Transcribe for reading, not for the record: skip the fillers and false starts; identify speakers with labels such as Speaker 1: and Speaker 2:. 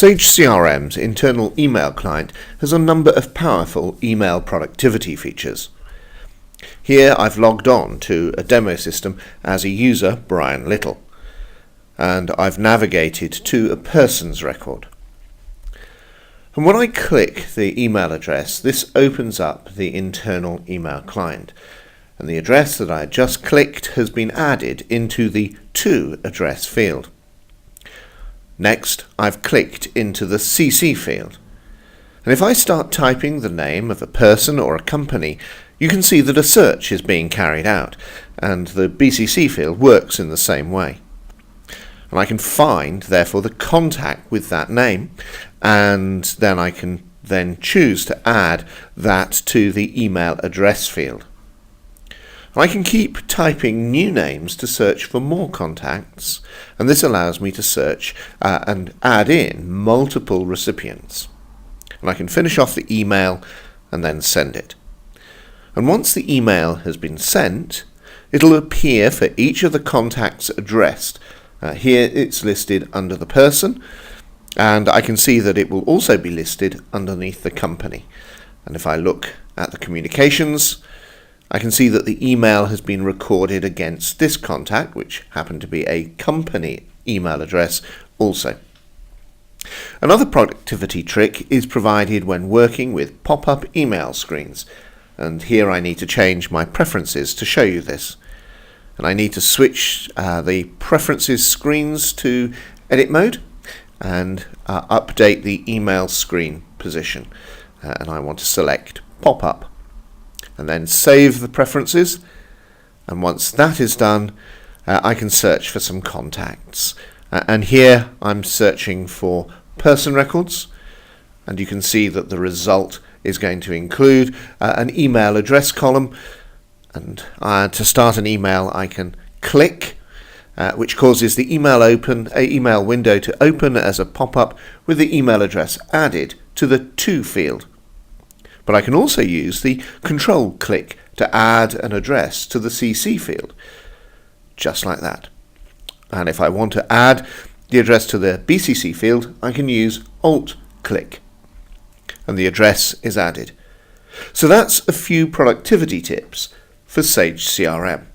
Speaker 1: Sage CRM's internal email client has a number of powerful email productivity features. Here I've logged on to a demo system as a user, Brian Little, and I've navigated to a person's record. And when I click the email address, this opens up the internal email client, and the address that I had just clicked has been added into the To address field. Next, I've clicked into the CC field. And if I start typing the name of a person or a company, you can see that a search is being carried out, and the BCC field works in the same way. And I can find, therefore, the contact with that name, and then I can choose to add that to the email address field. I can keep typing new names to search for more contacts, and this allows me to search and add in multiple recipients. And I can finish off the email and then send it. And once the email has been sent, it'll appear for each of the contacts addressed. Here it's listed under the person, and I can see that it will also be listed underneath the company. And if I look at the communications, I can see that the email has been recorded against this contact, which happened to be a company email address also. Another productivity trick is provided when working with pop-up email screens, and here I need to change my preferences to show you this. And I need to switch the preferences screens to edit mode and update the email screen position, and I want to select pop-up. And then save the preferences, and once that is done, I can search for some contacts, and here I'm searching for person records, and you can see that the result is going to include an email address column, and to start an email I can click, which causes the email window to open as a pop-up with the email address added to the To field. But I can also use the control click to add an address to the CC field, just like that. And if I want to add the address to the BCC field, I can use Alt click, and the address is added. So that's a few productivity tips for Sage CRM.